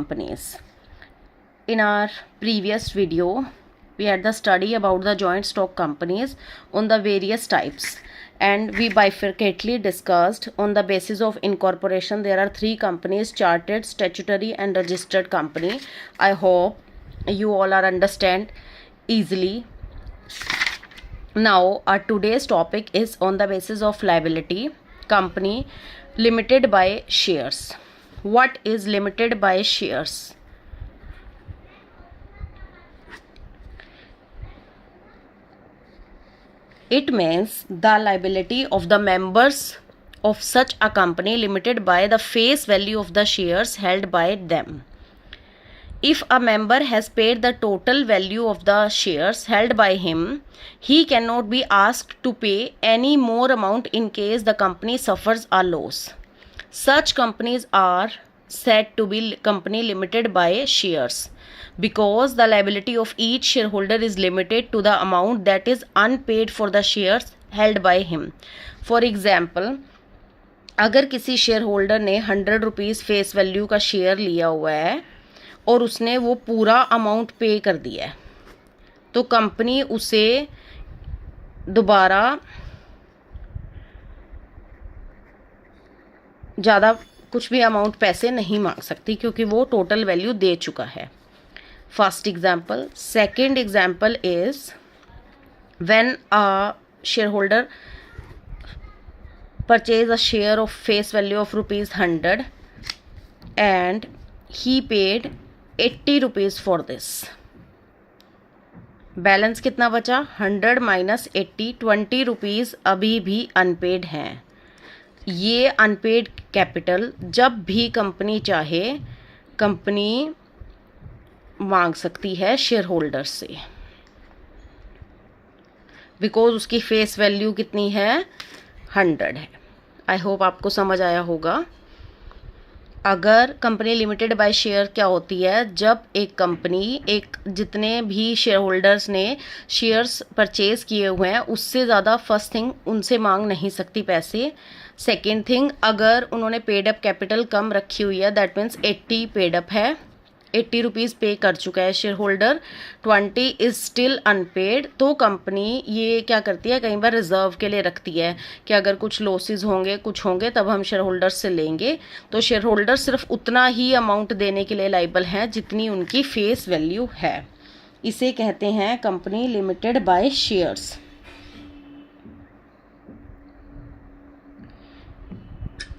companies. In our previous video, we had the study about the joint stock companies on the various types, and we bifurcately discussed on the basis of incorporation there are three companies: chartered, statutory and registered company. I hope you all are understand easily. Now our today's topic is on the basis of liability company limited by shares. What is limited by shares? It means the liability of the members of such a company limited by the face value of the shares held by them. If a member has paid the total value of the shares held by him, he cannot be asked to pay any more amount in case the company suffers a loss. Such companies are said to be company limited by shares because the liability of each shareholder is limited to the amount that is unpaid for the shares held by him. For example, अगर किसी share holder ने 100 rupees face value का share लिया हुआ है और उसने वो पूरा अमाउंट पे कर दिया है, तो कंपनी उसे दोबारा ज़्यादा कुछ भी अमाउंट पैसे नहीं मांग सकती क्योंकि वो टोटल वैल्यू दे चुका है. First example. Second example is when a share holder purchase a share of face value of ₹100 and he paid 80 rupees for this. Balance कितना बचा? 100 माइनस 80, 20 रुपीज़ अभी भी अनपेड हैं. ये अनपेड कैपिटल जब भी कंपनी चाहे कंपनी मांग सकती है शेयर होल्डर से, बिकॉज उसकी फेस वैल्यू कितनी है? 100 है. आई होप आपको समझ आया होगा. अगर कंपनी लिमिटेड बाय शेयर क्या होती है? जब एक कंपनी जितने भी शेयर होल्डर्स ने शेयर्स परचेज किए हुए हैं उससे ज़्यादा फर्स्ट थिंग उनसे मांग नहीं सकती पैसे. सेकेंड थिंग, अगर उन्होंने पेड अप कैपिटल कम रखी हुई है, दैट मीन्स 80 पेड अप है, 80 रुपीज़ पे कर चुका है shareholder, 20 is still unpaid, तो कंपनी ये क्या करती है, कई बार रिजर्व के लिए रखती है कि अगर कुछ लॉसेस होंगे कुछ होंगे तब हम शेयर होल्डर से लेंगे. तो शेयर होल्डर सिर्फ उतना ही अमाउंट देने के लिए लायबल हैं जितनी उनकी फेस वैल्यू है. इसे कहते हैं company limited by shares.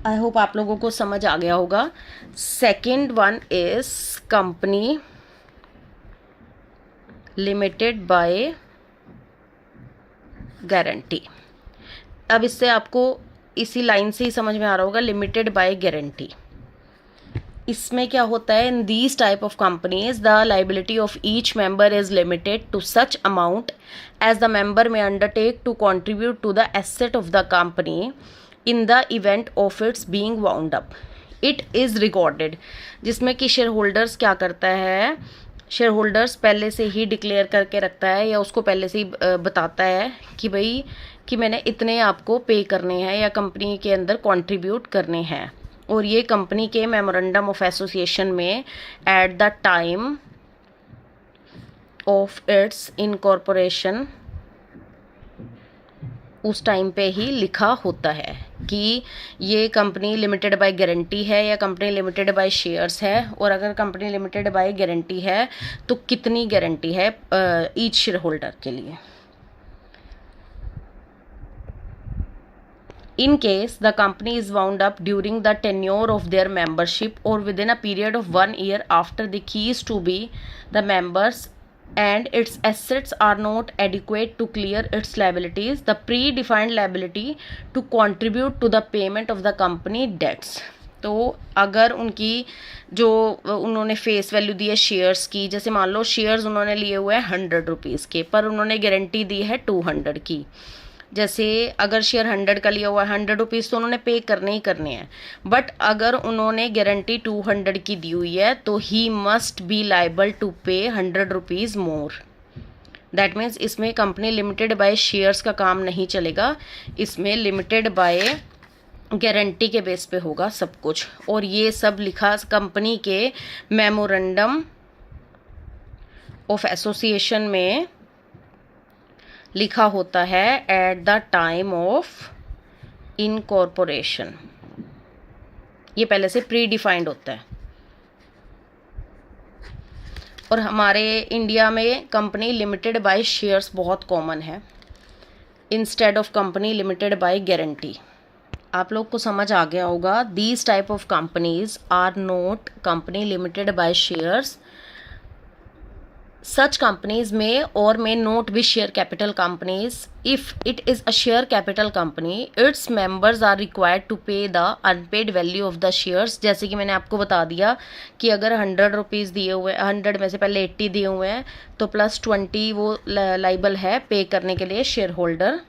I hope आप लोगों को समझ आ गया होगा. Second one is company limited by guarantee. अब इससे आपको इसी लाइन से ही समझ में आ रहा होगा, लिमिटेड बाय गारंटी. इसमें क्या होता है? In these type of companies the liability of each member is limited to such amount as the member may undertake to contribute to the asset of the company in the event of its being wound up. It is recorded, जिसमें कि share holders क्या करता है, share holders पहले से ही declare करके रखता है या उसको पहले से ही बताता है कि भाई कि मैंने इतने आपको पे करने हैं या कंपनी के अंदर कंट्रीब्यूट करने हैं. और ये कंपनी के मेमोरेंडम ऑफ एसोसिएशन में at the time of its incorporation उस टाइम पे ही लिखा होता है कि ये कंपनी लिमिटेड बाय गारंटी है या कंपनी लिमिटेड बाय शेयर्स है. और अगर कंपनी लिमिटेड बाय गारंटी है तो कितनी गारंटी है ईच शेयर होल्डर के लिए. In case the company is wound up during the tenure of their membership or within a period of 1 year after the keys to be the members and its assets are not adequate to clear its liabilities, the predefined liability to contribute to the payment of the company debts. तो अगर उनकी जो उन्होंने face value दी है shares की, जैसे मान लो shares उन्होंने लिए हुए हैं 100 रुपीज़ के, पर उन्होंने गारंटी दी है 200 की. जैसे अगर शेयर 100 का लिया हुआ है, 100 रुपीज़ तो उन्होंने पे करने ही करने हैं, बट अगर उन्होंने गारंटी 200 की दी हुई है तो ही must be liable to pay 100 rupees more. That means इसमें कंपनी लिमिटेड बाय शेयर्स का काम नहीं चलेगा, इसमें लिमिटेड बाय गारंटी के बेस पे होगा सब कुछ। और ये सब लिखा कंपनी के मेमोरेंडम ऑफ एसोसिएशन में लिखा होता है at the time of incorporation. ये पहले से प्री डिफाइंड होता है। और हमारे इंडिया में कंपनी लिमिटेड बाय शेयर्स बहुत कॉमन है instead of company limited by guarantee. आप लोग को समझ आ गया होगा। These type of companies are not company limited by shares. Such companies may or may not be share capital companies. If it is a share capital company, its members are required to pay the unpaid value of the shares. जैसे कि मैंने आपको बता दिया कि अगर 100 rupees दिए हुए, 100 में से पहले 80 दिए हुए हैं तो प्लस 20 वो लाइबल है पे करने के लिए share holder.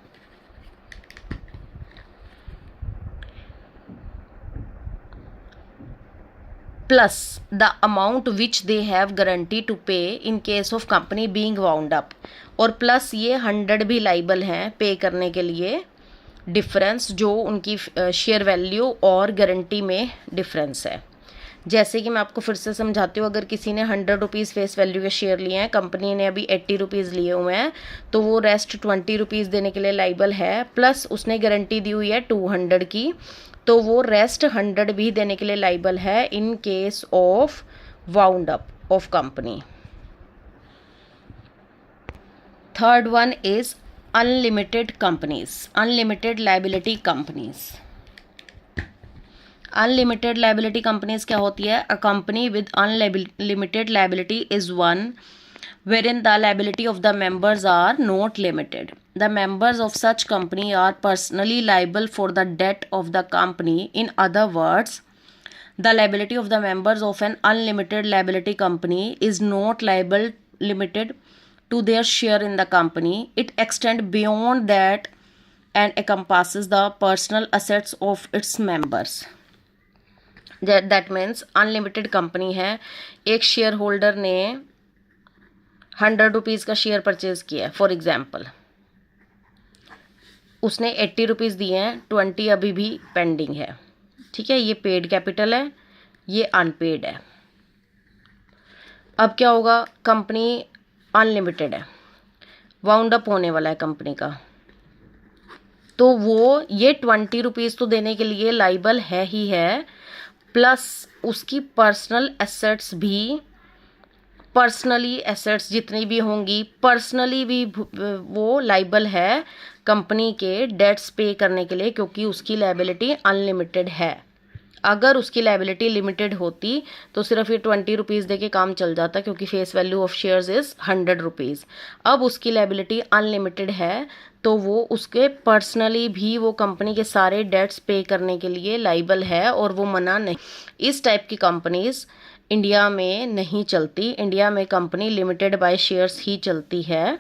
plus the amount which they have guarantee to pay in case of company being wound up। और प्लस ये 100 भी लाइबल हैं पे करने के लिए डिफरेंस जो उनकी शेयर वैल्यू और गारंटी में डिफरेंस है। जैसे कि मैं आपको फिर से समझाती हूँ, अगर किसी ने 100 रुपीज़ फेस वैल्यू के शेयर लिए हैं, कंपनी ने अभी 80 रुपीज़ लिए हुए हैं, तो वो रेस्ट 20 रुपीज़ देने के लिए लाइबल है। प्लस उसने गारंटी दी हुई है 200 की, तो वो रेस्ट 100 भी देने के लिए लाइबल है in case of wound up of company. Third one is unlimited companies, unlimited liability companies. Unlimited liability companies क्या होती है? A company with unlimited liability is one wherein the liability of the members are not limited. The members of such company are personally liable for the debt of the company. In other words, the liability of the members of an unlimited liability company is not limited to their share in the company. It extends beyond that and encompasses the personal assets of its members. That means unlimited company है, एक share holder ने 100 rupees का share purchase किया है for example, उसने 80 rupees दिए हैं, 20 अभी भी पेंडिंग है, ठीक है। ये पेड कैपिटल है, ये अनपेड है। अब क्या होगा? कंपनी अनलिमिटेड है, वाउंड अप होने वाला है कंपनी का, तो वो ये 20 रुपीज़ तो देने के लिए लाइबल है ही है, प्लस उसकी पर्सनल एसेट्स भी, पर्सनली एसेट्स जितनी भी होंगी पर्सनली भी वो लाइबल है कंपनी के डेट्स पे करने के लिए, क्योंकि उसकी लायबिलिटी अनलिमिटेड है। अगर उसकी लायबिलिटी लिमिटेड होती तो सिर्फ ये 20 रुपीज़ दे के काम चल जाता, क्योंकि face value of shares is 100 rupees. अब उसकी लायबिलिटी अनलिमिटेड है, तो वो उसके पर्सनली भी वो कंपनी के सारे डेट्स पे करने के लिए लाइबल है, और वो मना नहीं। इस टाइप की कंपनीज इंडिया में नहीं चलती। इंडिया में कंपनी लिमिटेड बाय शेयर्स ही चलती है,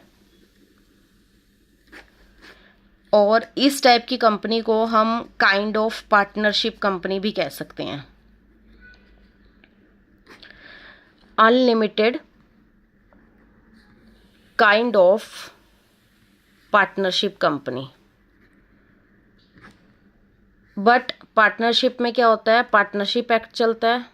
और इस टाइप की कंपनी को हम काइंड ऑफ पार्टनरशिप कंपनी भी कह सकते हैं। Unlimited kind of partnership company. But partnership में क्या होता है? पार्टनरशिप एक्ट चलता है।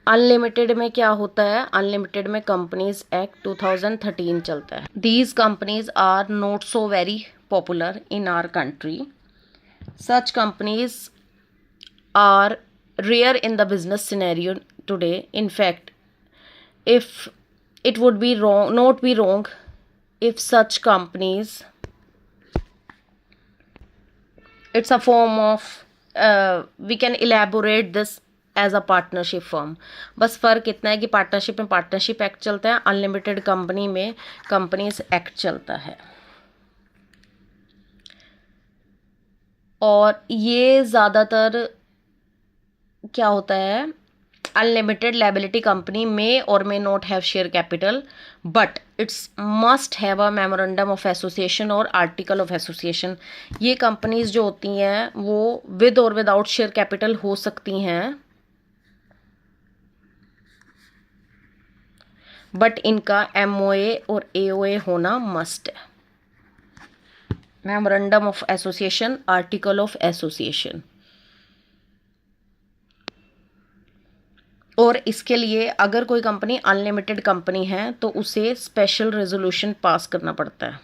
अनलिमिटेड में क्या होता है? अनलिमिटेड में कंपनीज एक्ट 2013 चलता है। These companies are not so very popular in our country. Such companies are rare in the business scenario today. In fact, if it would be wrong, not be wrong if such companies, it's a form of we can elaborate this as a partnership firm। बस फ़र्क इतना है कि partnership में partnership act चलता है, unlimited company में companies act चलता है। और ये ज़्यादातर क्या होता है? Unlimited liability company may or may not have share capital, but it's must have a memorandum of association और article of association। ये कंपनीज जो होती हैं वो विद और विदाउट शेयर कैपिटल हो सकती हैं, बट इनका MOA और AOA होना मस्ट है। Memorandum of association, article of association. और इसके लिए अगर कोई कंपनी अनलिमिटेड कंपनी है तो उसे स्पेशल रेजोल्यूशन पास करना पड़ता है।